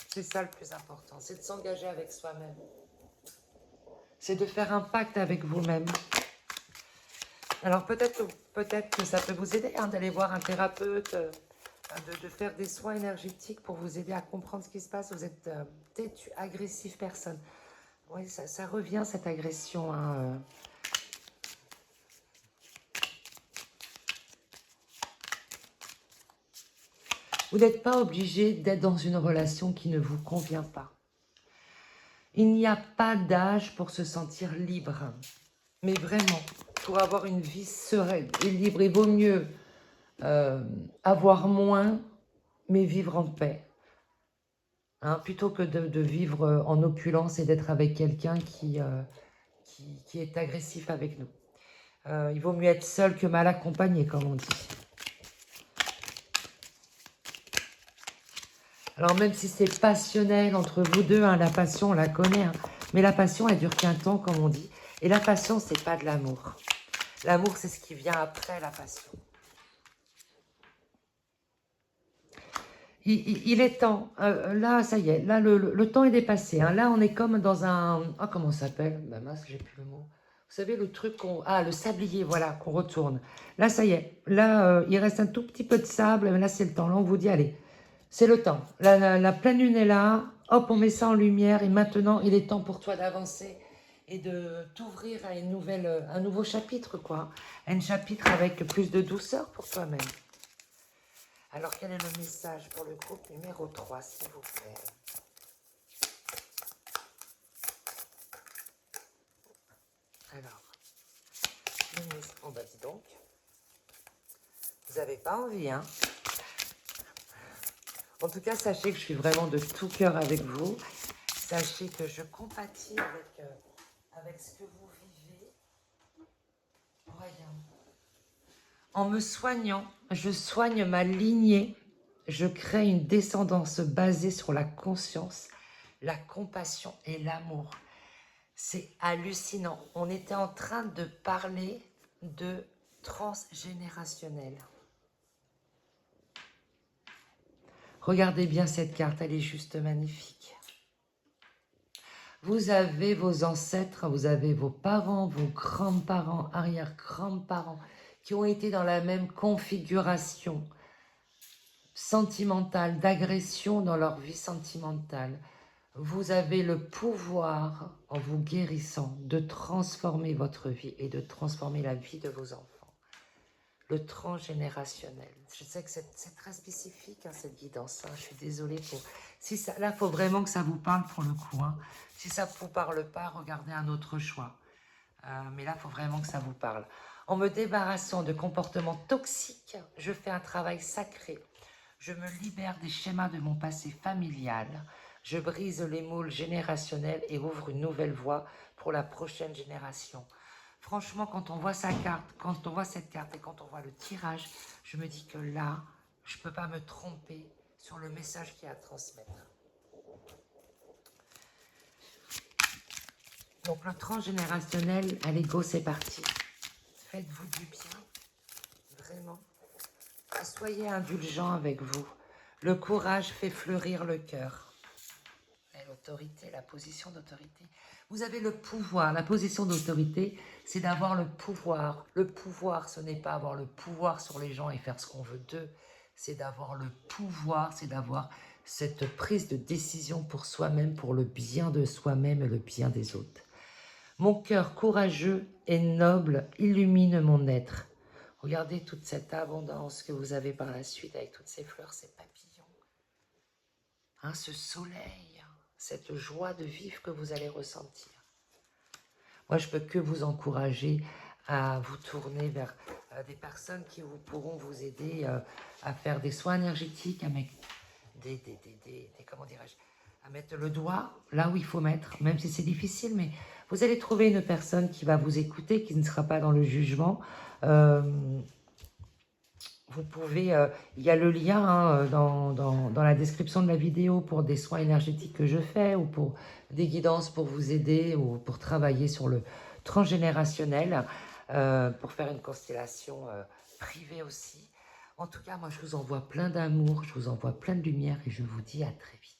C'est ça le plus important, c'est de s'engager avec soi-même. C'est de faire un pacte avec vous-même. Alors peut-être que ça peut vous aider d'aller voir un thérapeute, de faire des soins énergétiques pour vous aider à comprendre ce qui se passe. Vous êtes têtu, agressif personne. Oui, ça revient cette agression. Hein. Vous n'êtes pas obligé d'être dans une relation qui ne vous convient pas. Il n'y a pas d'âge pour se sentir libre. Mais vraiment, pour avoir une vie sereine et libre, il vaut mieux avoir moins, mais vivre en paix. Hein, plutôt que de vivre en opulence et d'être avec quelqu'un qui est agressif avec nous. Il vaut mieux être seul que mal accompagné, comme on dit. Alors même si c'est passionnel entre vous deux, hein, la passion, on la connaît, hein, mais la passion, elle dure qu'un temps, comme on dit. Et la passion, c'est pas de l'amour. L'amour, c'est ce qui vient après la passion. Il est temps. Là, ça y est. Là, le temps est dépassé. Hein. Là, on est comme dans un... Ah, comment ça s'appelle? Bah mince, j'ai plus le mot. Vous savez, le truc qu'on... Ah, le sablier, voilà, qu'on retourne. Là, ça y est. Là, il reste un tout petit peu de sable. Mais là, c'est le temps. Là, on vous dit, allez, c'est le temps. La pleine lune est là. Hop, on met ça en lumière. Et maintenant, il est temps pour toi d'avancer et de t'ouvrir à une nouvelle, un nouveau chapitre, quoi. Un chapitre avec plus de douceur pour toi-même. Alors, quel est le message pour le groupe numéro 3, s'il vous plaît? Alors, oh bah dis donc, vous n'avez pas envie, hein? En tout cas, sachez que je suis vraiment de tout cœur avec vous. Sachez que je compatis avec ce que vous vivez. Voyons. En me soignant, je soigne ma lignée. Je crée une descendance basée sur la conscience, la compassion et l'amour. C'est hallucinant. On était en train de parler de transgénérationnel. Regardez bien cette carte, elle est juste magnifique. Vous avez vos ancêtres, vous avez vos parents, vos grands-parents, arrière-grands-parents qui ont été dans la même configuration sentimentale, d'agression dans leur vie sentimentale. Vous avez le pouvoir, en vous guérissant, de transformer votre vie et de transformer la vie de vos enfants. Le transgénérationnel. Je sais que c'est très spécifique, hein, cette guidance. Hein. Je suis désolée pour... Si ça, là, il faut vraiment que ça vous parle pour le coup. Hein. Si ça ne vous parle pas, regardez un autre choix. Mais là, il faut vraiment que ça vous parle. En me débarrassant de comportements toxiques, je fais un travail sacré. Je me libère des schémas de mon passé familial. Je brise les moules générationnels et ouvre une nouvelle voie pour la prochaine génération. Franchement, quand on voit sa carte, quand on voit cette carte et quand on voit le tirage, je me dis que là, je ne peux pas me tromper sur le message qu'il y a à transmettre. Donc le transgénérationnel, allez go, c'est parti. Faites-vous du bien, vraiment. Soyez indulgents avec vous. Le courage fait fleurir le cœur. Et l'autorité, la position d'autorité. Vous avez le pouvoir. La position d'autorité, c'est d'avoir le pouvoir. Le pouvoir, ce n'est pas avoir le pouvoir sur les gens et faire ce qu'on veut d'eux. C'est d'avoir le pouvoir, c'est d'avoir cette prise de décision pour soi-même, pour le bien de soi-même et le bien des autres. Mon cœur courageux et noble illumine mon être. Regardez toute cette abondance que vous avez par la suite avec toutes ces fleurs, ces papillons. Hein, ce soleil, cette joie de vivre que vous allez ressentir. Moi, je ne peux que vous encourager à vous tourner vers des personnes qui pourront vous aider à faire des soins énergétiques, à mettre comment dirais-je, à mettre le doigt là où il faut mettre, même si c'est difficile, mais vous allez trouver une personne qui va vous écouter, qui ne sera pas dans le jugement, Vous pouvez, il y a le lien hein, dans la description de la vidéo pour des soins énergétiques que je fais ou pour des guidances pour vous aider ou pour travailler sur le transgénérationnel, pour faire une constellation privée aussi. En tout cas, moi, je vous envoie plein d'amour, je vous envoie plein de lumière et je vous dis à très vite.